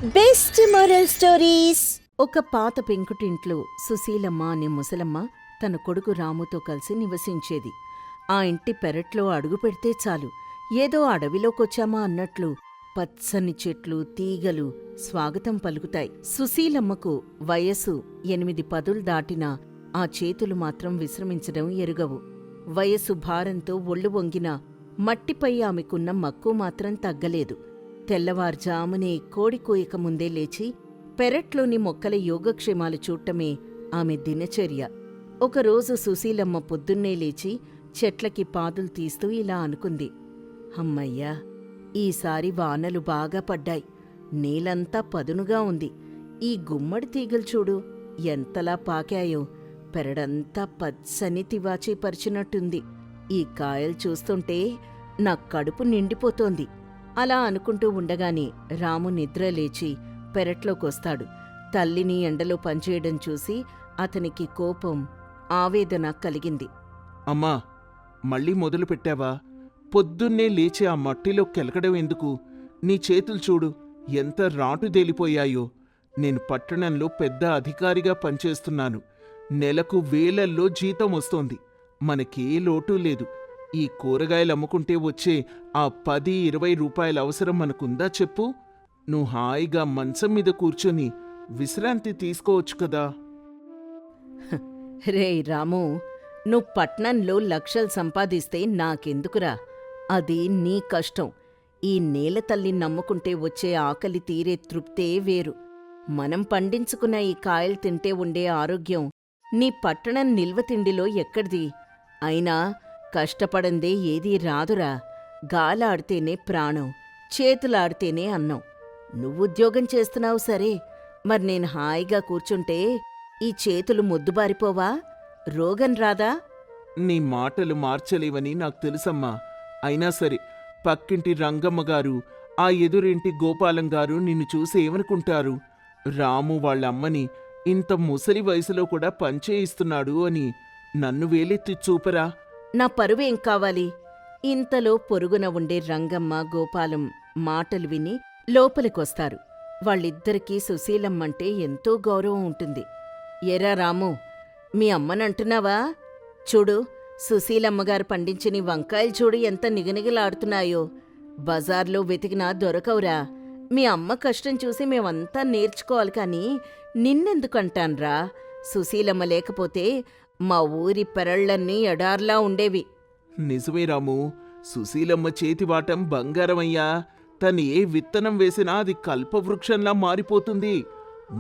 Best moral stories. ఒక పాత పెంకుటింట్లో సుశీలమ్మ అనే ముసలమ్మ తన కొడుకు రాముతో కలిసి నివసించేది. ఆ ఇంటి పెరట్లో అడుగు పెడితే చాలు, ఏదో అడవిలోకొచ్చామా అన్నట్లు పచ్చని చెట్లు, తీగలు స్వాగతం పలుకుతాయి. సుశీలమ్మకు వయస్సు 8-10 దాటినా ఆ చేతులు మాత్రం విశ్రమించడం ఎరుగవు. వయస్సు భారంతో ఒళ్ళు వంగినా మట్టిపై ఆమెకున్న మక్కువ మాత్రం తగ్గలేదు. తెల్లవారుజామునే కోడి కూయక ముందే లేచి పెరట్లోని మొక్కల యోగక్షేమాలు చూడటమే ఆమె దినచర్య. ఒకరోజు సుశీలమ్మ పొద్దున్నే లేచి చెట్లకి పాదులు తీస్తూ ఇలా అనుకుంది. అమ్మయ్యా, ఈసారి వానలు బాగా పడ్డాయి. నేలంతా పదునుగా ఉంది. ఈ గుమ్మడి తీగలు చూడు ఎంతలా పాకాయో. పెరడంతా పచ్చని తివాచీ పరిచినట్టుంది. ఈ కాయలు చూస్తుంటే నా కడుపు నిండిపోతోంది. అలా అనుకుంటూ ఉండగానే రాము నిద్రలేచి పెరట్లోకొస్తాడు. తల్లిని ఎండలో పనిచేయడం చూసి అతనికి కోపం, ఆవేదన కలిగింది. అమ్మా, మళ్ళీ మొదలు పెట్టావా? పొద్దున్నే లేచి ఆ మట్టిలో కెలకడం ఎందుకు? నీ చేతులు చూడు ఎంత రాటుదేలిపోయాయో. నేను పట్టణంలో పెద్ద అధికారిగా పనిచేస్తున్నాను. నెలకు వేలల్లో జీతం వస్తోంది. మనకే లోటు లేదు. ఈ కూరగాయలు అమ్ముకుంటే వచ్చే ఆ 10-20 రూపాయల అవసరం మనకుందా చెప్పు? నువ్వు హాయిగా మంచం మీద కూర్చొని విశ్రాంతి తీసుకోవచ్చు కదా. రేయ్ రాము, నువ్వు పట్నంలో లక్షలు సంపాదిస్తే నాకెందుకురా? అది నీ కష్టం. ఈ నేల తల్లి నమ్ముకుంటే వచ్చే ఆకలి తీరే తృప్తే వేరు. మనం పండించుకున్న ఈ కాయలు తింటే ఉండే ఆరోగ్యం నీ పట్టణం నిల్వ తిండిలో ఎక్కడిది? అయినా కష్టపడందే ఏదీ రాదురా. గాలాడితేనే ప్రాణం, చేతులాడితేనే అన్నం. నువ్వుద్యోగం చేస్తున్నావు సరే, మరి నేను హాయిగా కూర్చుంటే ఈ చేతులు మొద్దుబారిపోవా? రోగం రాదా? నీ మాటలు మార్చలేవని నాకు తెలుసమ్మా. అయినా సరే, పక్కింటి రంగమ్మగారు, ఆ ఎదురింటి గోపాలంగారు నిన్ను చూసి ఏమనుకుంటారు? రాము వాళ్ళమ్మని ఇంత ముసలి వయసులో కూడా పనిచేయిస్తున్నాడు అని నన్ను వేలెత్తి చూపరా. నా పరువేం కావాలి? ఇంతలో పొరుగున ఉండే రంగమ్మ, గోపాలం మాటలు విని లోపలికొస్తారు. వాళ్ళిద్దరికీ సుశీలమ్మంటే ఎంతో గౌరవం ఉంటుంది. ఎరా రాము, మీ అమ్మనంటున్నావా? చూడు, సుశీలమ్మగారు పండించిన వంకాయలు చూడు ఎంత నిగనిగలాడుతున్నాయో. బజార్లో వెతికినా దొరకవురా. మీ అమ్మ కష్టం చూసి మేమంతా నేర్చుకోవాలి కాని నిన్నెందుకంటాన్రా? సుశీలమ్మ లేకపోతే మా ఊరి పెరళ్లన్నీ ఎడార్లా ఉండేవి. నిజమే రాము, సుశీలమ్మ చేతివాటం బంగారమయ్యా. తను ఏ విత్తనం వేసినా అది కల్పవృక్షంలా మారిపోతుంది.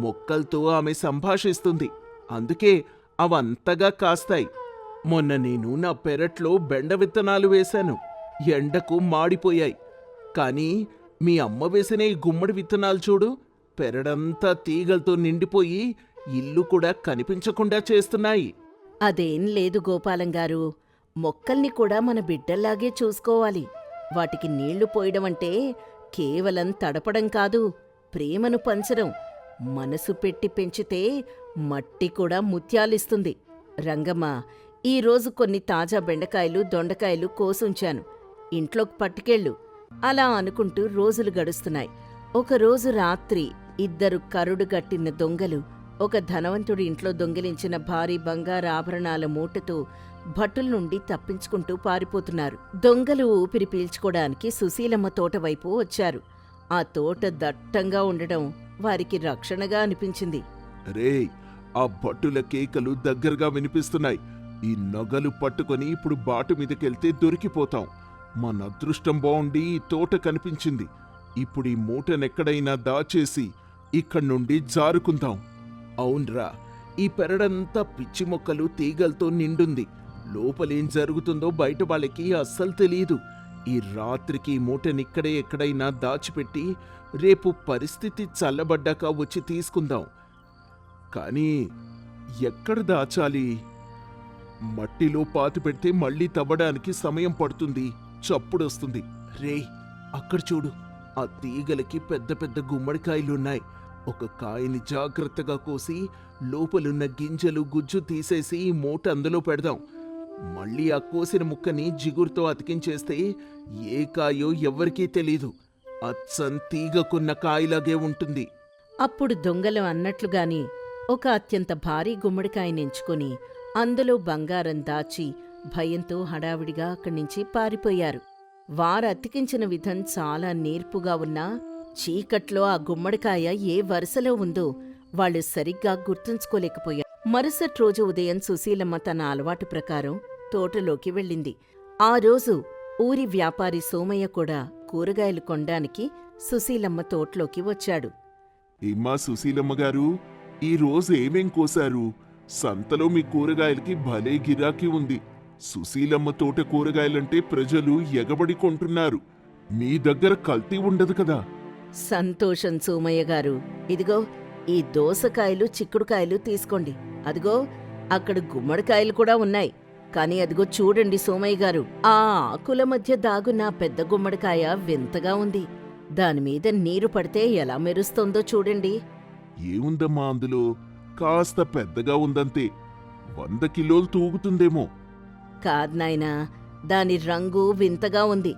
మొక్కలతో ఆమె సంభాషిస్తుంది. అందుకే అవంతగా కాస్తాయి. మొన్న నేను నా పెరట్లో బెండ విత్తనాలు వేశాను. ఎండకు మాడిపోయాయి. కాని మీ అమ్మ వేసిన ఈ గుమ్మడి విత్తనాలు చూడు, పెరడంతా తీగలతో నిండిపోయి ఇల్లు కూడా కనిపించకుండా చేస్తున్నాయి. అదేం లేదు గోపాలంగారు, మొక్కల్ని కూడా మన బిడ్డల్లాగే చూసుకోవాలి. వాటికి నీళ్లు పోయడమంటే కేవలం తడపడం కాదు, ప్రేమను పంచడం. మనసు పెట్టి పెంచితే మట్టి కూడా ముత్యాలిస్తుంది. రంగమ్మ, ఈరోజు కొన్ని తాజా బెండకాయలు, దొండకాయలు కోసుంచాను, ఇంట్లోకి పట్టుకెళ్ళు. అలా అనుకుంటూ రోజులు గడుస్తున్నాయి. ఒకరోజు రాత్రి ఇద్దరు కరుడుగట్టిన దొంగలు ఒక ధనవంతుడి ఇంట్లో దొంగిలించిన భారీ బంగారు ఆభరణాల మూటతో భటుల నుండి తప్పించుకుంటూ పారిపోతున్నారు. దొంగలు ఊపిరి పీల్చుకోవడానికి సుశీలమ్మ తోట వైపు వచ్చారు. ఆ తోట దట్టంగా ఉండడం వారికి రక్షణగా అనిపించింది. రేయ్, ఆ భటుల కేకలు దగ్గరగా వినిపిస్తున్నాయి. ఈ నగలు పట్టుకొని ఇప్పుడు బాటు మీదకెళ్తే దొరికిపోతాం. మన అదృష్టం బావుండి ఈ తోట కనిపించింది. ఇప్పుడు ఈ మూటనెక్కడైనా దాచేసి ఇక్కడి నుండి జారుకుందాం. అవునరా, ఈ పెరడంతా పిచ్చి మొక్కలు, తీగలతో నిండుంది. లోపలేం జరుగుతుందో బయట వాళ్ళకి అస్సలు తెలియదు. ఈ రాత్రికి మూటనిక్కడే ఎక్కడైనా దాచిపెట్టి రేపు పరిస్థితి చల్లబడ్డాక వచ్చి తీసుకుందాం. కానీ ఎక్కడ దాచాలి? మట్టిలో పాతి పెడితే మళ్ళీ తవ్వడానికి సమయం పడుతుంది, చప్పుడొస్తుంది. రేయ్, అక్కడ చూడు, ఆ తీగలకి పెద్ద పెద్ద గుమ్మడికాయలున్నాయి. ఒక కాయని జాగ్రత్తగా కోసి లోపలున్న గింజలు, గుజ్జు తీసేసి ఈ మూట అందులో పెడదాం. మళ్ళీ ఆ కోసిన ముక్కని జిగురుతో అతికించేస్తే ఏ కాయో ఎవ్వరికీ తెలీదు. అచ్చం తీగకున్న కాయలాగే ఉంటుంది. అప్పుడు దొంగలు అన్నట్లుగాని ఒక అత్యంత భారీ గుమ్మడికాయనెంచుకొని అందులో బంగారం దాచి భయంతో హడావిడిగా అక్కడ్నించి పారిపోయారు. వారతికించిన విధం చాలా నేర్పుగా ఉన్నా చీకట్లో ఆ గుమ్మడికాయ ఏ వరుసలో ఉందో వాళ్ళు సరిగ్గా గుర్తుంచుకోలేకపోయారు. మరుసటి రోజు ఉదయం సుశీలమ్మ తన అలవాటు ప్రకారం తోటలోకి వెళ్ళింది. ఆ రోజు ఊరి వ్యాపారి సోమయ్య కూడా కూరగాయలు కొనడానికి సుశీలమ్మ తోటలోకి వచ్చాడు. ఏమ్మా సుశీలమ్మ గారు, ఈ రోజు ఏమేం కోశారు? సంతలో మీ కూరగాయలకి భలే గిరాకీ ఉంది. సుశీలమ్మ తోట కూరగాయలంటే ప్రజలు ఎగబడి కొంటున్నారు. మీ దగ్గర కల్తీ ఉండదు కదా? సంతోషం సోమయ్య గారు. ఇదిగో ఈ దోసకాయలు చిక్కుడుకాయలు తీసుకోండి. అదిగో అక్కడ గుమ్మడికాయలు కూడా ఉన్నాయి. కాని అదిగో చూడండి సోమయ్య గారు, ఆ ఆకుల మధ్య దాగున్న పెద్ద గుమ్మడికాయ వింతగా ఉంది. దానిమీద నీరు పడితే ఎలా మెరుస్తోందో చూడండి. ఏముందమ్మా అందులో? కాస్త పెద్దగా ఉందంతే. 100 కిలోలు తూగుతుందేమో. కాదు నాయనా, దాని రంగు వింతగా ఉంది.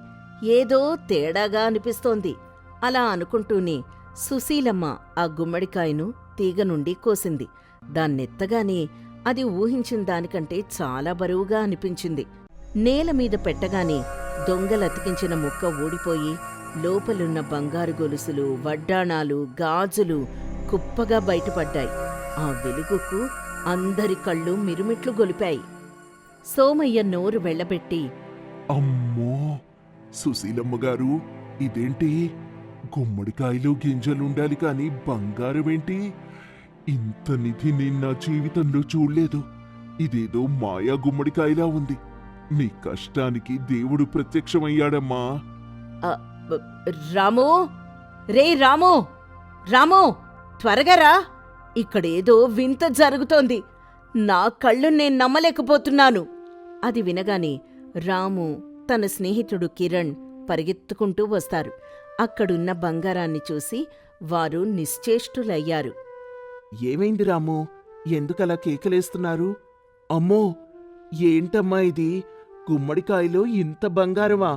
ఏదో తేడాగా అనిపిస్తోంది. అలా అనుకుంటూనే సుశీలమ్మ ఆ గుమ్మడికాయను తీగ నుండి కోసింది. దాన్నెత్తగానే అది ఊహించిన దానికంటే చాలా బరువుగా అనిపించింది. నేలమీద పెట్టగానే దొంగలతికించిన ముక్క ఊడిపోయి లోపలున్న బంగారు గొలుసులు, వడ్డాణాలు, గాజులు కుప్పగా బయటపడ్డాయి. ఆ వెలుగుకు అందరి కళ్ళు మిరుమిట్లు గొలిపాయి. సోమయ్య నోరు వెళ్ళబెట్టి, అమ్మో సుశీలమ్మ గారు, ఇదేంటి? గుమ్మడికాయలో గింజలుండాలి కాని బంగారమేంటి? ఇంత నిధి నేను నా జీవితంలో చూడలేదు. ఇదేదో మాయా గుమ్మడికాయలా ఉంది. నీ కష్టానికి దేవుడు ప్రత్యక్షమయ్యాడమ్మా. రామూ, రే రామూ, రామూ, త్వరగా రా. ఇక్కడేదో వింత జరుగుతోంది. నా కళ్ళు నేను నమ్మలేకపోతున్నాను. అది వినగానే రాము, తన స్నేహితుడు కిరణ్ పరిగెత్తుకుంటూ వస్తారు. అక్కడున్న బంగారాన్ని చూసి వారు నిశ్చేష్టులయ్యారు. ఏమైంది రాము? ఎందుకలా కేకలేస్తున్నారు? అమ్మో, ఏంటమ్మా ఇది? గుమ్మడికాయలో ఇంత బంగారమా?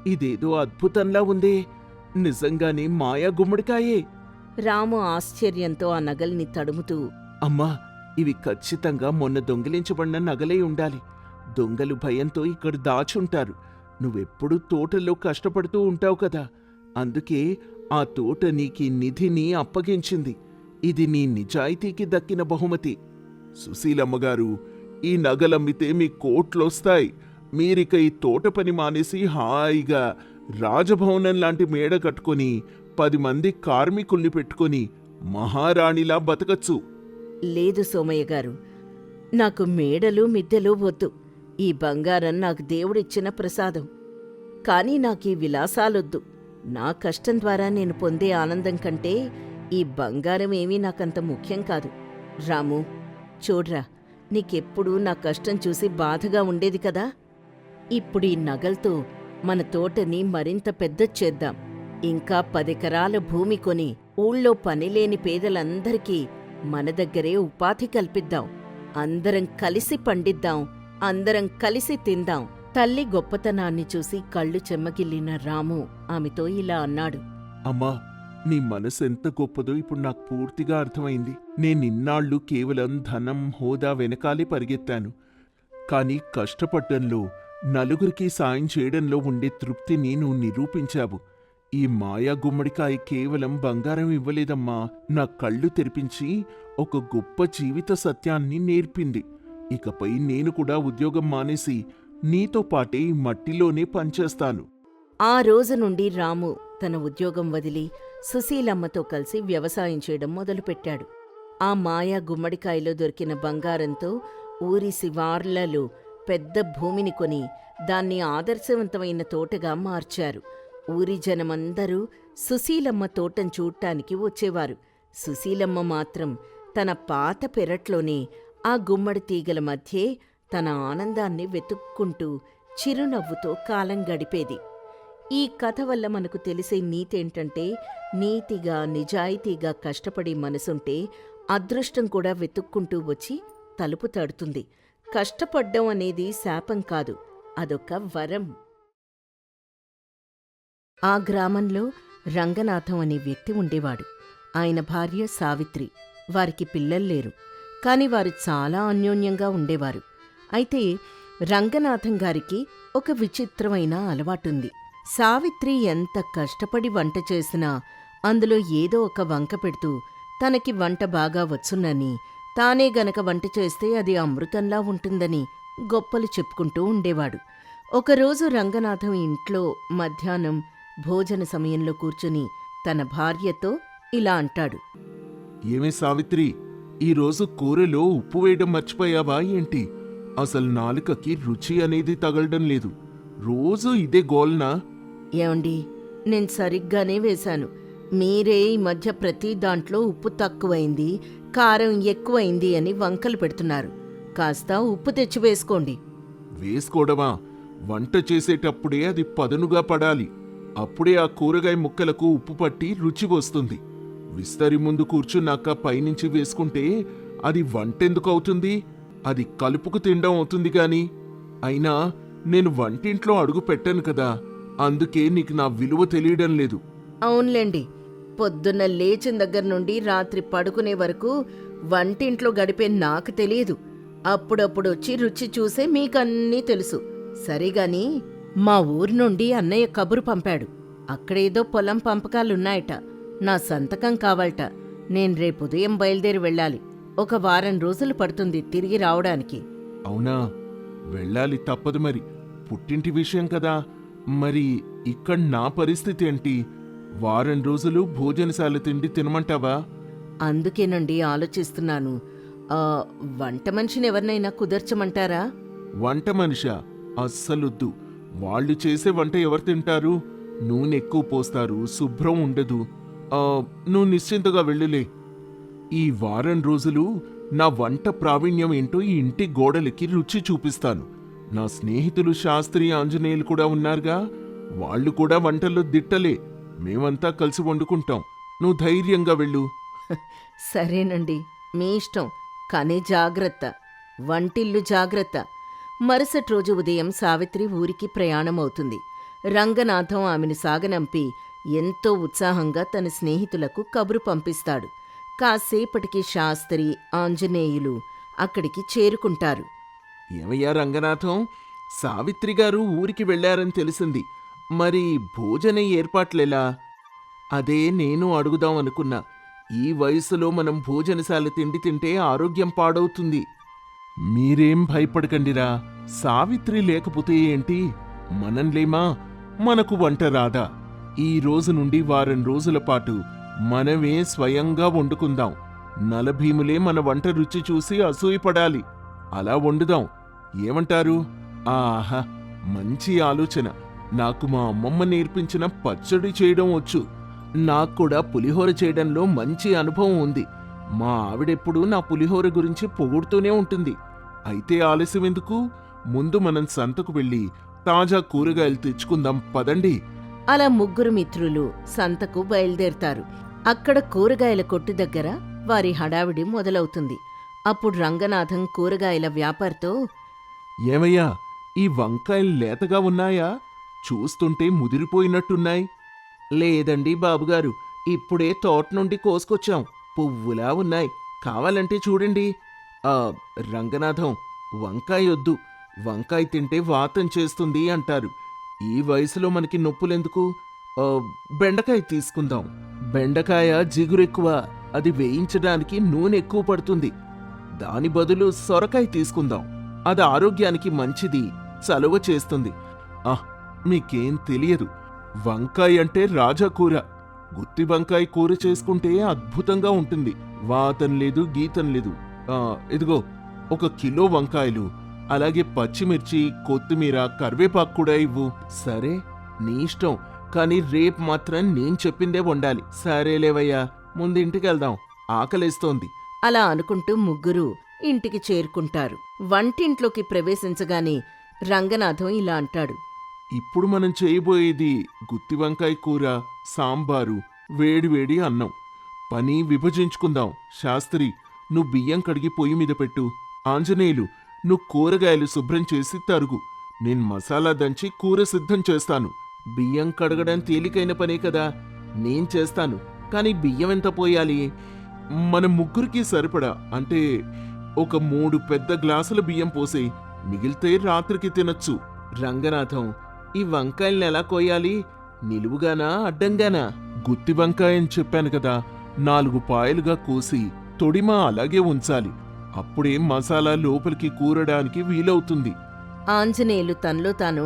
ఇదేదో అద్భుతంలా ఉందే. నిజంగానే మాయా గుమ్మడికాయే. రాము ఆశ్చర్యంతో ఆ నగల్ని తడుముతూ, అమ్మా, ఇవి ఖచ్చితంగా మొన్న దొంగిలించబడిన నగలే ఉండాలి. దొంగలు భయంతో ఇక్కడ దాచుంటారు. నువ్వెప్పుడూ తోటలో కష్టపడుతూ ఉంటావు కదా, అందుకే ఆ తోట నీకీ నిధిని అప్పగించింది. ఇది నీ నిజాయితీకి దక్కిన బహుమతి. సుశీలమ్మగారు, ఈ నగలమ్మితే మీ కోట్లొస్తాయి. మీరిక ఈ తోట పని మానేసి హాయిగా రాజభవనం లాంటి మేడ కట్టుకొని 10 మంది కార్మికుల్ని పెట్టుకొని మహారాణిలా బతకచ్చు. లేదు సోమయ్య గారు, నాకు మేడలు మిద్దెలు వద్దు. ఈ బంగారం నాకు దేవుడిచ్చిన ప్రసాదం. కానీ నాకీ విలాసాలొద్దు. నా కష్టం ద్వారా నేను పొందే ఆనందం కంటే ఈ బంగారం ఏమీ నాకంత ముఖ్యం కాదు. రాము, చూడ్రా, నీకెప్పుడూ నా కష్టం చూసి బాధగా ఉండేది కదా. ఇప్పుడీ నగల్తో మన తోటని మరింత పెద్ద చేద్దాం. ఇంకా 10 ఎకరాల భూమి కొని ఊళ్ళో పనిలేని పేదలందరికీ మన దగ్గరే ఉపాధి కల్పిద్దాం. అందరం కలిసి పండిద్దాం. అందరం కలిసి తిందాం. తల్లి గొప్పతనాన్ని చూసి కళ్ళు చెమ్మగిల్లిన రాము ఆమెతో ఇలా అన్నాడు. అమ్మా, నీ మనసెంత గొప్పదో ఇప్పుడు నాకు పూర్తిగా అర్థమైంది. నేనిన్నాళ్ళు కేవలం ధనం, హోదా వెనకాలే పరిగెత్తాను. కాని కష్టపడ్డంలో, నలుగురికి సాయం చేయడంలో ఉండే తృప్తిని నువ్వు నిరూపించావు. ఈ మాయా గుమ్మడికాయ కేవలం బంగారం ఇవ్వలేదమ్మా, నా కళ్ళు తెరిపించి ఒక గొప్ప జీవిత సత్యాన్ని నేర్పింది. ఇకపై నేను కూడా ఉద్యోగం మానేసి నీతో పాటే ఈ మట్టిలోనే పనిచేస్తాను. ఆ రోజు నుండి రాము తన ఉద్యోగం వదిలి సుశీలమ్మతో కలిసి వ్యవసాయం చేయడం మొదలుపెట్టాడు. ఆ మాయా గుమ్మడికాయలో దొరికిన బంగారంతో ఊరి శివార్లలో పెద్ద భూమిని కొని దాన్ని ఆదర్శవంతమైన తోటగా మార్చారు. ఊరి జనమందరూ సుశీలమ్మ తోటం చూడ్డానికి వచ్చేవారు. సుశీలమ్మ మాత్రం తన పాత పెరట్లోనే ఆ గుమ్మడి తీగల మధ్యే తన ఆనందాన్ని వెతుక్కుంటూ చిరునవ్వుతో కాలం గడిపేది. ఈ కథ వల్ల మనకు తెలిసే నీతేంటంటే, నీతిగా నిజాయితీగా కష్టపడి మనసుంటే అదృష్టం కూడా వెతుక్కుంటూ వచ్చి తలుపు తడుతుంది. కష్టపడ్డం అనేది శాపం కాదు, అదొక వరం. ఆ గ్రామంలో రంగనాథం అనే వ్యక్తి ఉండేవాడు. ఆయన భార్య సావిత్రి. వారికి పిల్లల్లేరు. కాని వారు చాలా అన్యోన్యంగా ఉండేవారు. అయితే రంగనాథం గారికి ఒక విచిత్రమైన అలవాటుంది. సావిత్రి ఎంత కష్టపడి వంట చేసినా అందులో ఏదో ఒక వంక పెడుతూ తనకి వంట బాగా వచ్చునని, తానే గనక వంట చేస్తే అది అమృతంలా ఉంటుందని గొప్పలు చెప్పుకుంటూ ఉండేవాడు. ఒకరోజు రంగనాథం ఇంట్లో మధ్యాహ్నం భోజన సమయంలో కూర్చుని తన భార్యతో ఇలా అంటాడు. ఏమే సావిత్రి, ఈరోజు కూరలో ఉప్పు వేయడం మర్చిపోయావా ఏంటి? అసలు నాలుకకి రుచి అనేది తగలడం లేదు. రోజూ ఇదే గోల్నా? ఏమండి, నేను సరిగ్గానే వేశాను. మీరే ఈ మధ్య ప్రతి దాంట్లో ఉప్పు తక్కువైంది, కారం ఎక్కువైంది అని వంకలు పెడుతున్నారు. కాస్త ఉప్పు తెచ్చి వేసుకోండి. వేసుకోవడమా? వంట చేసేటప్పుడే అది పదునుగా పడాలి. అప్పుడే ఆ కూరగాయ ముక్కలకు ఉప్పు పట్టి రుచి వస్తుంది. విస్తరి ముందు కూర్చున్నాక పైనుంచి వేసుకుంటే అది వంటెందుకు అవుతుంది? అది కలుపుకు తినడం అవుతుంది గాని. అయినా నేను వంటింట్లో అడుగు పెట్టాను కదా, అందుకే నీకు నా విలువ తెలియడం లేదు. అవునులేండి, పొద్దున్న లేచిన దగ్గర నుండి రాత్రి పడుకునే వరకు వంటింట్లో గడిపే నాకు తెలియదు. అప్పుడప్పుడొచ్చి రుచి చూసే మీకన్నీ తెలుసు. సరిగాని మా ఊరి నుండి అన్నయ్య కబురు పంపాడు. అక్కడేదో పొలం పంపకాలున్నాయట. నా సంతకం కావాలట. నేను రేపు ఉదయం బయలుదేరి వెళ్ళాలి. ఒక వారం రోజులు పడుతుంది తిరిగి రావడానికి. అవునా? వెళ్ళాలి, తప్పదు మరి. పుట్టింటి విషయం కదా. మరి ఇక్కడ నా పరిస్థితి ఏంటి? వారం రోజులు భోజనశాల తిండి తినమంటావా? అందుకేనండి ఆలోచిస్తున్నాను. వంట మనిషిని ఎవరినైనా కుదర్చమంటారా? వంట మనిషా? అస్సలొద్దు. వాళ్ళు చేసే వంట ఎవరు తింటారు? నూనె ఎక్కువ పోస్తారు, శుభ్రం ఉండదు. నువ్వు నిశ్చింతగా వెళ్ళులే. ఈ వారం రోజులు నా వంట ప్రావీణ్యం ఏంటో ఈ ఇంటి గోడలకి రుచి చూపిస్తాను. నా స్నేహితులు శాస్త్రి, ఆంజనేయులు కూడా ఉన్నారుగా, వాళ్ళు కూడా వంటల్లో దిట్టలే. మేమంతా కలిసి వండుకుంటాం. నువ్వు ధైర్యంగా వెళ్ళు. సరేనండి, మీ ఇష్టం. కానీ జాగ్రత్త, వంటిల్లు జాగ్రత్త. మరుసటి రోజు ఉదయం సావిత్రి ఊరికి ప్రయాణమవుతుంది. రంగనాథం ఆమెను సాగనంపి ఎంతో ఉత్సాహంగా తన స్నేహితులకు కబురు పంపిస్తాడు. కాసేపటికి శాస్త్రి, ఆంజనేయులు అక్కడికి చేరుకుంటారు. ఏమయ్యా రంగనాథం, సావిత్రి గారు ఊరికి వెళ్లారని తెలిసింది. మరి భోజన ఏర్పాట్లెలా? అదే నేను అడుగుదాం అనుకున్నా. ఈ వయసులో మనం భోజనశాల తిండి తింటే ఆరోగ్యం పాడవుతుంది. మీరేం భయపడకండిరా. సావిత్రి లేకపోతే ఏంటి? మనంలేమా? మనకు వంట రాదా? ఈ రోజు నుండి వారం రోజుల పాటు మనమే స్వయంగా వండుకుందాం. నలభీములే మన వంట రుచి చూసి అసూయపడాలి. అలా వండుదాం. ఏమంటారు? ఆహా, మంచి ఆలోచన. నాకు మా అమ్మమ్మ నేర్పించిన పచ్చడి చేయడం వచ్చు. నాక్కూడా పులిహోర చేయడంలో మంచి అనుభవం ఉంది. మా ఆవిడెప్పుడూ నా పులిహోర గురించి పొగుడుతూనే ఉంటుంది. అయితే ఆలస్యం ఎందుకు? ముందు మనం సంతకు వెళ్ళి తాజా కూరగాయలు తెచ్చుకుందాం పదండి. అలా ముగ్గురు మిత్రులు సంతకు బయలుదేరతారు. అక్కడ కూరగాయల కొట్టు దగ్గర వారి హడావిడి మొదలవుతుంది. అప్పుడు రంగనాథం కూరగాయల వ్యాపారితో, ఏమయ్యా, ఈ వంకాయలు లేతగా ఉన్నాయా? చూస్తుంటే ముదిరిపోయినట్టున్నాయి. లేదండి బాబుగారు, ఇప్పుడే తోట నుండి కోసుకొచ్చాం. పువ్వులా ఉన్నాయి. కావాలంటే చూడండి. రంగనాథం, వంకాయొద్దు. వంకాయ తింటే వాతం చేస్తుంది అంటారు. ఈ వయసులో మనకి నొప్పులెందుకు? బెండకాయ తీసుకుందాం. బెండకాయ జిగురెక్కువ. అది వేయించడానికి నూనె ఎక్కువ పడుతుంది. దాని బదులు సొరకాయ తీసుకుందాం. అది ఆరోగ్యానికి మంచిది, చలువ చేస్తుంది. మీకేం తెలియదు. వంకాయ అంటే రాజాకూర. గుత్తి వంకాయ కూర చేసుకుంటే అద్భుతంగా ఉంటుంది. వాతం లేదు, గీతం లేదు. ఇదిగో 1 కిలో వంకాయలు, అలాగే పచ్చిమిర్చి, కొత్తిమీర, కరివేపాకు కూడా ఇవ్వు. సరే, నీ ఇష్టం. కానీ రేపు మాత్రం నేను చెప్పిందే వండాలి. సరేలేవయ్యా, ముందు ఇంటికెళ్దాం. ఆకలేస్తోంది. అలా అనుకుంటూ ముగ్గురు ఇంటికి చేరుకుంటారు. వంటింట్లోకి ప్రవేశించగానే రంగనాథం ఇలా అంటాడు. ఇప్పుడు మనం చేయబోయేది గుత్తి వంకాయ కూర, సాంబారు, వేడివేడి అన్నం. పని విభజించుకుందాం. శాస్త్రి, నువ్వు బియ్యం కడిగి పొయ్యి మీద పెట్టు. ఆంజనేయులు, నువ్వు కూరగాయలు శుభ్రం చేసి తరుగు. నేను మసాలా దంచి కూర సిద్ధం చేస్తాను. బియ్యం కడగడం తేలికైన పనే కదా. నేను చేస్తాను, కానీ బియ్యం ఎంత పోయాలి? మన ముగ్గురికి సరిపడా, అంటే ఒక 3 పెద్ద గ్లాసుల బియ్యం పోసేయి, మిగిలితే రాత్రికి తినొచ్చు. రంగనాథం, ఈ వంకాయల్ని ఎలా కోయాలి? నిలువుగానా అడ్డంగానా? గుత్తి వంకాయ అని చెప్పాను కదా, 4 పాయలుగా కోసి తొడిమ అలాగే ఉంచాలి. అప్పుడే మసాలా లోపలికి కూరడానికి వీలవుతుంది. ఆంజనేయులు తనలో తాను,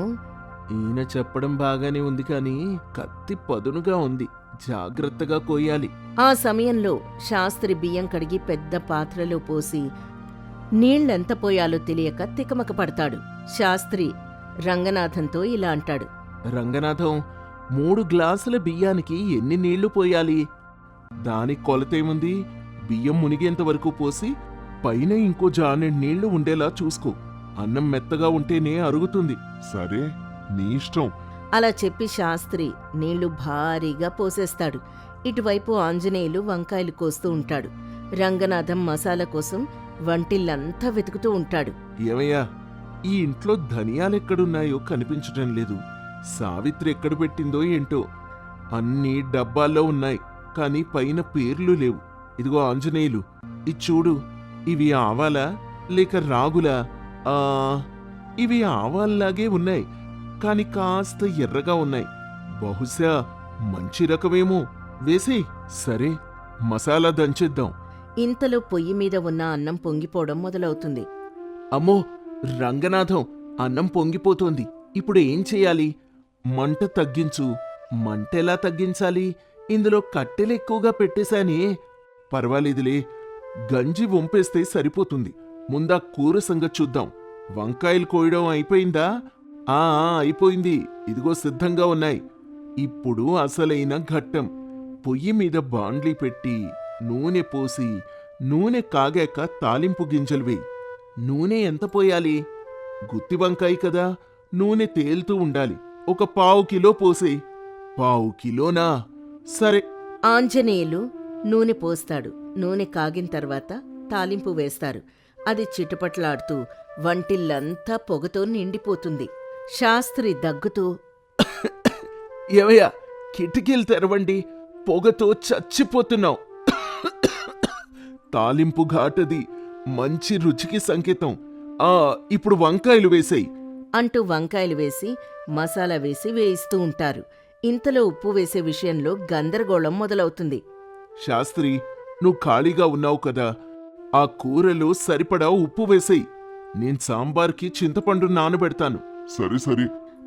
ఈయన చెప్పడం బాగానే ఉంది, కానీ కత్తి పదునుగా ఉంది, జాగ్రత్తగా కోయాలి. ఆ సమయంలో శాస్త్రి బియ్యం కడిగి పెద్ద పాత్రలో పోసి నీళ్లెంత పోయాలో తెలియక తికమక పడతాడు. శాస్త్రి రంగనాథంతో ఇలా అంటాడు. రంగనాథం, 3 గ్లాసుల బియ్యానికి ఎన్ని నీళ్లు పోయాలి? దానికి కొలతేముంది? బియ్యం మునిగేంత వరకు పోసి పైన ఇంకో జానెడు నీళ్లు ఉండేలా చూసుకో. అన్నం మెత్తగా ఉంటేనే అరుగుతుంది. సరే, నీ ఇష్టం. అలా చెప్పి శాస్త్రి నీళ్లు భారీగా పోసేస్తాడు. ఇటువైపు ఆంజనేయులు వంకాయలు కోస్తూ ఉంటాడు. రంగనాథం మసాలా కోసం వంటిల్లంతా వెతుకుతూ ఉంటాడు. ఏమయ్యా, ఈ ఇంట్లో ధనియాలెక్కడున్నాయో కనిపించటం లేదు. సావిత్రి ఎక్కడ పెట్టిందో ఏంటో. అన్నీ డబ్బాల్లో ఉన్నాయి, కానీ పైన పేర్లు లేవు. ఇదిగో ఆంజనేయులు, ఇది చూడు. ఇవి ఆవాలా లేక రాగులా? ఇవి ఆవాల్లాగే ఉన్నాయి, కాని కాస్త ఎర్రగా ఉన్నాయి. బహుశా మంచి రకమేమో. వేసేయ్. సరే, మసాలా దంచేద్దాం. ఇంతలో పొయ్యి మీద ఉన్న అన్నం పొంగిపోవడం మొదలవుతుంది. అమ్మో రంగనాథం, అన్నం పొంగిపోతోంది. ఇప్పుడు ఏం చెయ్యాలి? మంట తగ్గించు. మంటెలా తగ్గించాలి? ఇందులో కట్టెలు ఎక్కువగా పెట్టేశానే. పర్వాలేదులే, గంజి వంపేస్తే సరిపోతుంది. ముందా కూర సంగతి చూద్దాం. వంకాయలు కోయడం అయిపోయిందా? అయిపోయింది. ఇదిగో సిద్ధంగా ఉన్నాయి. ఇప్పుడు అసలైన ఘట్టం. పొయ్యి మీద బాండ్లీ పెట్టి నూనె పోసి, నూనె కాగాక తాలింపు గింజలు వేయి. నూనె ఎంత పోయాలి? గుత్తి వంకాయ కదా, నూనె తేలుతూ ఉండాలి. ఒక 1/4 కిలో పోసేయి. 1/4 కిలోనా? సరే. ఆంజనేయులు నూనె పోస్తాడు. నూనె కాగిన తర్వాత తాలింపు వేస్తారు. అది చిటపట్లాడుతూ వంటిల్లంతా పొగతో నిండిపోతుంది. శాస్త్రి దగ్గుతూ, ఏవయ్యా, కిటికీలు తెరవండి, పొగతో చచ్చిపోతున్నావు. తాలింపు ఘాటది, మంచి రుచికి సంకేతం. ఇప్పుడు వంకాయలు వేసేయి అంటూ వంకాయలు వేసి మసాలా వేసి వేయిస్తూ ఉంటారు. ఇంతలో ఉప్పు వేసే విషయంలో గందరగోళం మొదలవుతుంది. శాస్త్రి, నువ్వు ఖాళీగా ఉన్నావు కదా, ఆ కూరలో సరిపడా ఉప్పు వేసేయి. నేను సాంబార్కి చింతపండు నానబెడతాను. సరే సరే.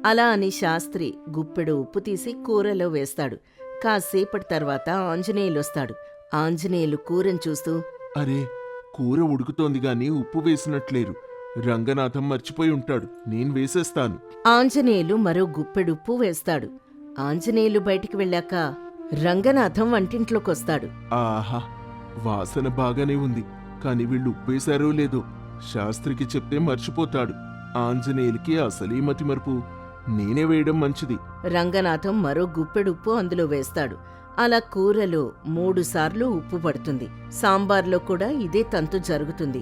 అలా అని శాస్త్రి గుప్పెడు ఉప్పు తీసి కూరలో వేస్తాడు. కాసేపటి తర్వాత ఆంజనేయులొస్తాడు. ఆంజనేయులు కూరను చూస్తూ, అరే, కూర ఉడుకుతోంది గాని ఉప్పు వేసినట్లేరు. రంగనాథం మర్చిపోయి ఉంటాడు, నేను వేసేస్తాను. ఆంజనేయులు మరో గుప్పెడు ఉప్పు వేస్తాడు. ఆంజనేయులు బయటికి వెళ్ళాక రంగనాథం వంటింట్లోకొస్తాడు. ఆహా, వాసన బాగానే ఉంది, కాని వీళ్ళు ఉప్పేశారో లేదో శాస్త్రికి చెప్తే మర్చిపోతాడు. ఆంజనేయులకి అసలీ మతిమరుపు. నేనే వేయడం మంచిది. రంగనాథం మరో గుప్పెడు ఉప్పు అందులో వేస్తాడు. అలా కూరలో 3 సార్లు ఉప్పు పడుతుంది. సాంబార్లో కూడా ఇదే తంతు జరుగుతుంది.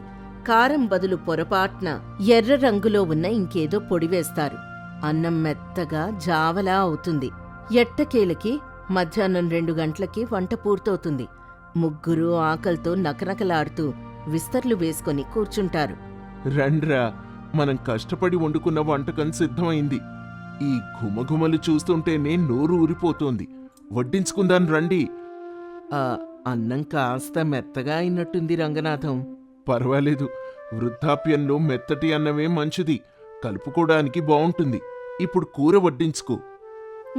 కారం బదులు పొరపాట్న ఎర్ర రంగులో ఉన్న ఇంకేదో పొడి వేస్తారు. అన్నం మెత్తగా జావలా అవుతుంది. ఎట్టకేలకి మధ్యాహ్నం 2 గంటలకి వంట పూర్తవుతుంది. ముగ్గురు ఆకలితో నకనకలాడుతూ విస్తర్లు వేసుకొని కూర్చుంటారు. రండ్రా, మనం కష్టపడి వండుకున్న వంటకం సిద్ధమైంది. ఈ ఘుమఘుమలు చూస్తుంటేనే నోరు ఊరిపోతోంది. వడ్డించుకుందాం రండి. అన్నం కాస్త మెత్తగా అయినట్టుంది రంగనాథం. పర్వాలేదు, వృద్ధాప్యంలో మెత్తటి అన్నమే మంచిది, కలుపుకోవడానికి బావుంటుంది. ఇప్పుడు కూర వడ్డించుకో.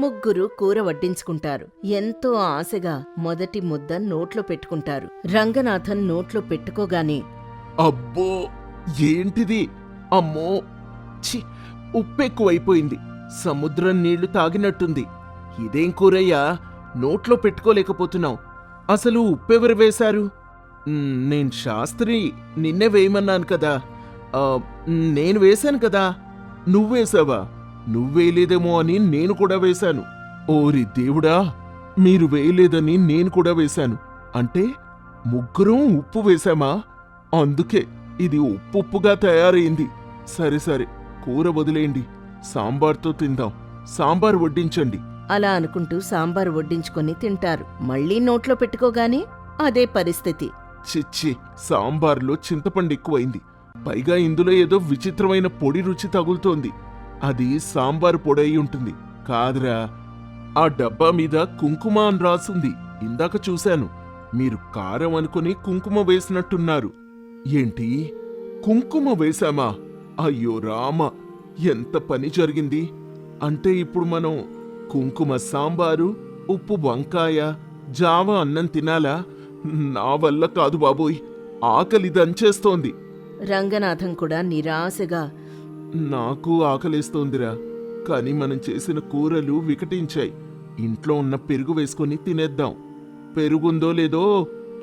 ముగ్గురు కూర వడ్డించుకుంటారు. ఎంతో ఆశగా మొదటి ముద్ద నోట్లో పెట్టుకుంటారు. రంగనాథన్ నోట్లో పెట్టుకోగానే, అబ్బో, ఏంటిది? అమ్మో, ఛీ, ఉప్పెక్కువైపోయింది. సముద్రం నీళ్లు తాగినట్టుంది. ఇదేం కూరయ్యా, నోట్లో పెట్టుకోలేకపోతున్నావు. అసలు ఉప్పెవరు వేశారు? నేను శాస్త్రి, నిన్నే వేయమన్నాను కదా. నేను వేశాను కదా. నువ్వేశావా? నువ్వేయలేదేమో అని నేను కూడా వేశాను. ఓరి దేవుడా, మీరు వేయలేదని నేను కూడా వేశాను. అంటే ముగ్గురం ఉప్పు వేశామా? అందుకే ఇది ఉప్పుగా తయారైంది. సరే సరే, కూర వదిలేయండి, సాంబార్తో తిందాం. సాంబార్ వడ్డించండి. అలా అనుకుంటూ సాంబారు వడ్డించుకొని తింటారు. మళ్ళీ నోట్లో పెట్టుకోగానే అదే పరిస్థితి. చిచ్చి, సాంబార్లో చింతపండు ఎక్కువైంది. పైగా ఇందులో ఏదో విచిత్రమైన పొడి రుచి తగులుతోంది. అది సాంబారు పొడి అయి ఉంటుంది. కాదురా, ఆ డబ్బా మీద కుంకుమ అని రాసుంది. ఇందాక చూశాను. మీరు కారం అనుకుని కుంకుమ వేసినట్టున్నారు. ఏంటి, కుంకుమ వేశామా? అయ్యో రామ, ఎంత పని జరిగింది! అంటే ఇప్పుడు మనం కుంకుమ సాంబారు, ఉప్పు వంకాయ, జావ అన్నం తినాలా? నా వల్ల కాదు బాబోయ్, ఆకలి దంచేస్తోంది. రంగనాథం కూడా నిరాశగా, నాకు ఆకలేస్తోందిరా, కాని మనం చేసిన కూరలు వికటించాయి. ఇంట్లో ఉన్న పెరుగు వేసుకొని తినేద్దాం. పెరుగుందో లేదో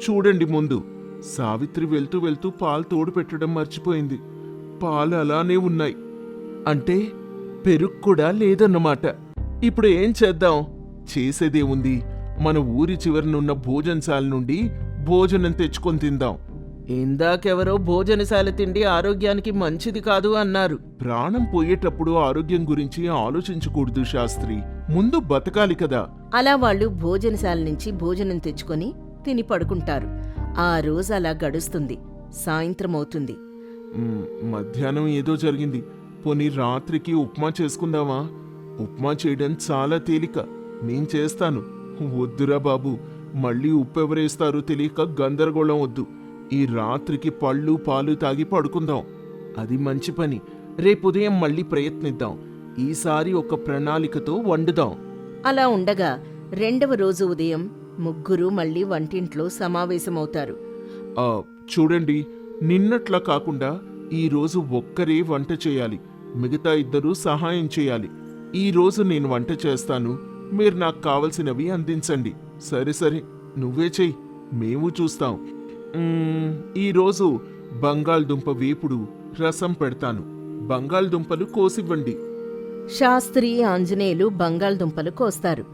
చూడండి ముందు. సావిత్రి వెళ్తూ వెళ్తూ పాలు తోడు పెట్టడం మర్చిపోయింది. పాలు అలానే ఉన్నాయి. అంటే పెరుగు కూడా లేదన్నమాట. ఇప్పుడు ఏం చేద్దాం? చేసేదేముంది, మన ఊరి చివరనున్న భోజనశాల నుండి భోజనం తెచ్చుకొని తిందాం. ఇందాకెవరో భోజనశాల తిండి ఆరోగ్యానికి మంచిది కాదు అన్నారు. ప్రాణం పోయేటప్పుడు ఆరోగ్యం గురించి ఆలోచించకూడదు శాస్త్రి, ముందు బతకాలి కదా. అలా వాళ్ళు భోజనశాల నుంచి భోజనం తెచ్చుకొని తిని పడుకుంటారు. ఆ రోజు అలా గడుస్తుంది. సాయంత్రం అవుతుంది. మధ్యాహ్నం ఏదో జరిగింది. పోనీ రాత్రికి ఉప్మా చేసుకుందామా? ఉప్మా చేయడం చాలా తేలిక, నేను చేస్తాను. వద్దురా బాబు, మళ్ళీ ఉప్పెవరేస్తారో తెలియక గందరగోళం వద్దు. ఈ రాత్రికి పళ్ళు పాలు తాగి పడుకుందాం. అది మంచి పని. రేపు ఉదయం మళ్ళీ ప్రయత్నిద్దాం. ఈసారి ఒక ప్రణాళికతో వండుదాం. అలా ఉండగా రెండవ రోజు ఉదయం ముగ్గురు మళ్ళీ వంటింట్లో సమావేశమవుతారు. చూడండి, నిన్నట్లా కాకుండా ఈరోజు ఒక్కరే వంట చేయాలి. మిగతా ఇద్దరూ సహాయం చేయాలి. ఈరోజు నేను వంట చేస్తాను, మీరు నాకు కావలసినవి అందించండి. సరే సరే, నువ్వే చెయ్యి, మేము చూస్తాం. ఈరోజు బంగాళదుంప వేపుడు రసం పెడతాను. బంగాళదుంపలు కోసివ్వండి. శాస్త్రి, ఆంజనేయులు బంగాళదుంపలు కోస్తారు.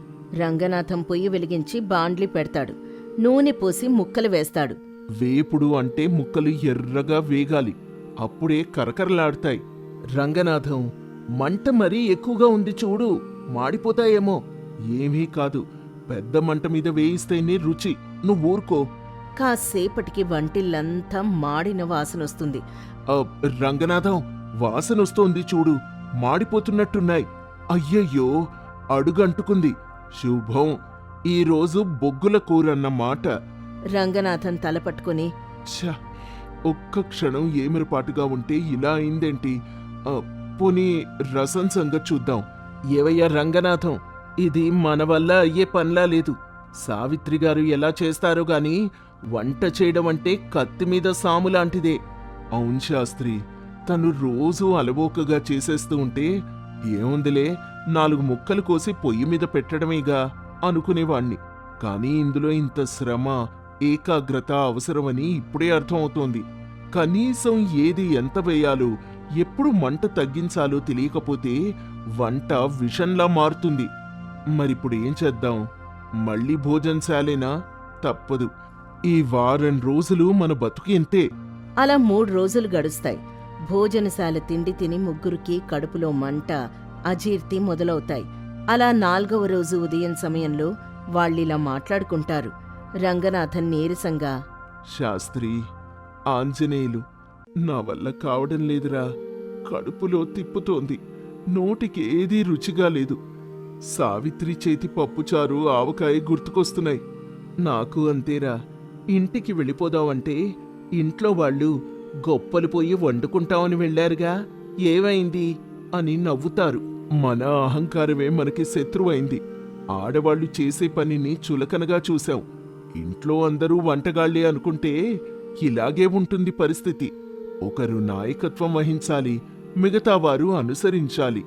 రంగనాథం పొయ్యి వెలిగించి బాండ్లి పెడతాడు. నూనె పోసి ముక్కలు వేస్తాడు. వేపుడు అంటే ముక్కలు ఎర్రగా వేగాలి, అప్పుడే కరకరలాడతాయి. రంగనాథం, మంట మరీ ఎక్కువగా ఉంది చూడు, మాడిపోతాయేమో. ఏమీ కాదు, పెద్ద మంట మీద వేయిస్తేనే రుచి. నువ్వు ఊరుకో. కాసేపటికి వంటిల్లంతా మాడిన వాసనొస్తుంది. రంగనాథం, వాసనొస్తోంది చూడు, మాడిపోతున్నట్టున్నాయి. అయ్యయ్యో, అడుగంటుకుంది. శుభం, ఈరోజు బొగ్గుల కూరన్నమాట. రంగనాథం తల పట్టుకుని, ఛ, ఒక్క క్షణం ఏమిరపాటుగా ఉంటే ఇలా అయిందేంటి? పోనీ రసం సంగతి చూద్దాం. ఏవయ్యా రంగనాథం, ఇది మన వల్ల అయ్యే పనిలా లేదు. సావిత్రి గారు ఎలా చేస్తారో గాని వంట చేయడం అంటే కత్తి మీద సాము లాంటిదే. అవును శాస్త్రి, తను రోజూ అలవోకగా చేసేస్తూ ఉంటే ఏముందిలే, 4 ముక్కలు కోసి పొయ్యి మీద పెట్టడమేగా అనుకునేవాణ్ణి. కానీ ఇందులో ఇంత శ్రమ, ఏకాగ్రత అవసరమని ఇప్పుడే అర్థమవుతోంది. కనీసం ఏది ఎంత వేయాలో, ఎప్పుడు మంట తగ్గించాలో తెలియకపోతే వంట విషంలా మారుతుంది. మరిప్పుడు ఏం చేద్దాం? మళ్ళీ భోజనశాలేనా? తప్పదు. ఈ వారం రోజులు మన బతుకు ఇంతే. అలా 3 రోజులు గడుస్తాయి. భోజనశాల తిండి తిని ముగ్గురికి కడుపులో మంట, అజీర్తి మొదలవుతాయి. అలా 4వ రోజు ఉదయం సమయంలో వాళ్ళిలా మాట్లాడుకుంటారు. రంగనాథన్ నీరసంగా, శాస్త్రి, ఆంజనేయులు, నా వల్ల కావడం లేదురా. కడుపులో తిప్పుతోంది, నోటికి ఏదీ రుచిగా లేదు. సావిత్రి చేతి పప్పుచారు, ఆవకాయ గుర్తుకొస్తున్నాయి. నాకు అంతేరా. ఇంటికి వెళ్ళిపోదామంటే ఇంట్లో వాళ్ళు గొప్పలు పోయి వండుకుంటామని వెళ్ళారుగా, ఏమైంది అని నవ్వుతారు. మన అహంకారమే మనకి శత్రువైంది. ఆడవాళ్లు చేసే పనిని చులకనగా చూశాం. ఇంట్లో అందరూ వంటగాళ్లే అనుకుంటే ఇలాగే ఉంటుంది పరిస్థితి. ఒకరు నాయకత్వం వహించాలి, మిగతా వారు అనుసరించాలి.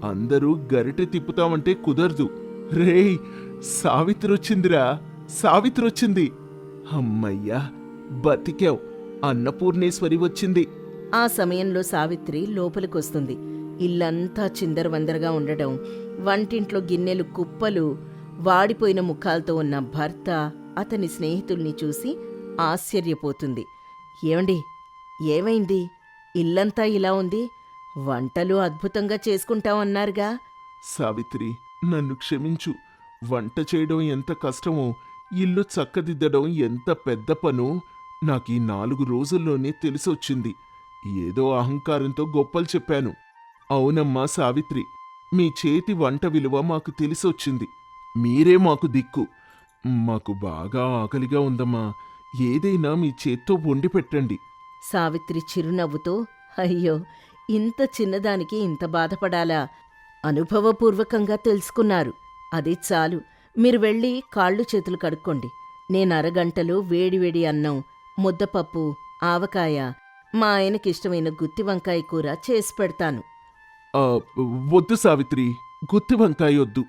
అందరూ గరిటె తిప్పుతామంటే కుదరదు. రేయ్, సావిత్రొచ్చిందిరా, సావిత్రొచ్చింది. అమ్మయ్యా, బతికావ్, అన్నపూర్ణేశ్వరి వచ్చింది. ఆ సమయంలో సావిత్రి లోపలికొస్తుంది. ఇల్లంతా చిందరవందరగా ఉండడం, వంటింట్లో గిన్నెలు కుప్పలు, వాడిపోయిన ముఖాలతో ఉన్న భర్త, అతని స్నేహితుల్ని చూసి ఆశ్చర్యపోతుంది. ఏమండి, ఏమైంది? ఇల్లంతా ఇలా ఉంది. వంటలు అద్భుతంగా చేసుకుంటామన్నారుగా. సావిత్రి, నన్ను క్షమించు. వంట చేయడం ఎంత కష్టమో, ఇల్లు చక్కదిద్దడం ఎంత పెద్ద పనో నాకీ 4 రోజుల్లోనే తెలిసొచ్చింది. ఏదో అహంకారంతో గొప్పలు చెప్పాను. అవునమ్మా సావిత్రి, మీ చేతి వంట విలువ మాకు తెలిసొచ్చింది. మీరే మాకు దిక్కు. మాకు బాగా ఆకలిగా ఉందమ్మా. ఏదైనా మీ చేత్తో వండి పెట్టండి. సావిత్రి చిరునవ్వుతో, అయ్యో, ఇంత చిన్నదానికి ఇంత బాధపడాలా? అనుభవపూర్వకంగా తెలుసుకున్నారు. అది చాలు. మీరు వెళ్ళి కాళ్ళు చేతులు కడుక్కోండి. నేను అరగంటలో వేడివేడి అన్నం, ముద్దపప్పు, ఆవకాయ, మా ఆయనకిష్టమైన గుత్తి వంకాయ కూర చేసి పెడతాను. ఆ, వద్దు సావిత్రి, గుత్తి వంకాయొద్దు.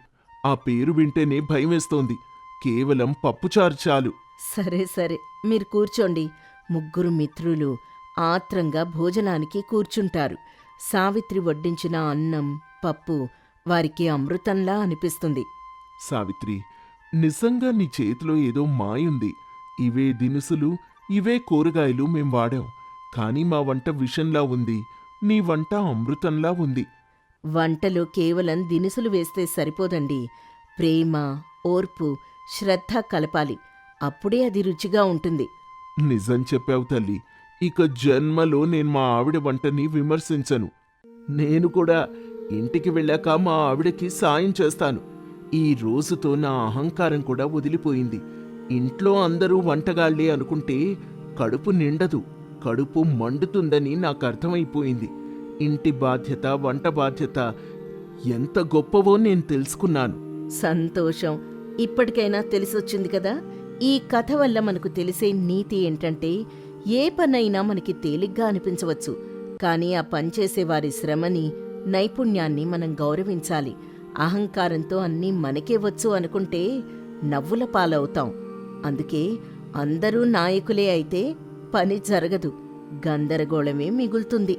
ఆ పేరు వింటేనే భయమేస్తోంది. కేవలం పప్పుచారు చాలు. సరే సరే, మీరు కూర్చోండి. ముగ్గురు మిత్రులు ఆత్రంగా భోజనానికి కూర్చుంటారు. సావిత్రి వడ్డించిన అన్నం, పప్పు వారికి అమృతంలా అనిపిస్తుంది. సావిత్రి, నిజంగా నీ చేతిలో ఏదో మాయుంది. ఇవే దినుసులు, ఇవే కూరగాయలు మేం వాడాం. కానీ మా వంట విషంలా ఉంది, నీ వంట అమృతంలా ఉంది. వంటలో కేవలం దినుసులు వేస్తే సరిపోదండి. ప్రేమ, ఓర్పు, శ్రద్ధ కలపాలి. అప్పుడే అది రుచిగా ఉంటుంది. నిజం చెప్పావు తల్లి. ఇక జన్మలో నేను మా ఆవిడ వంటని విమర్శించను. నేను కూడా ఇంటికి వెళ్ళాక మా ఆవిడకి సాయం చేస్తాను. ఈ రోజుతో నా అహంకారం కూడా వదిలిపోయింది. ఇంట్లో అందరూ వంటగాళ్లే అనుకుంటే కడుపు నిండదు, కడుపు మండుతుందని నాకు అర్థమైపోయింది. ఇంటి బాధ్యత, వంట బాధ్యత ఎంత గొప్పవో నేను తెలుసుకున్నాను. సంతోషం. ఇప్పటికైనా తెలిసొచ్చింది కదా. ఈ కథ వల్ల మనకు తెలిసే నీతి ఏంటంటే, ఏ పనైనా మనకి తేలిగ్గా అనిపించవచ్చు, కానీ ఆ పనిచేసే వారి శ్రమని, నైపుణ్యాన్ని మనం గౌరవించాలి. అహంకారంతో అన్నీ మనకే వచ్చు అనుకుంటే నవ్వుల పాలవుతాం. అందుకే అందరూ నాయకులే అయితే పని జరగదు, గందరగోళమే మిగులుతుంది.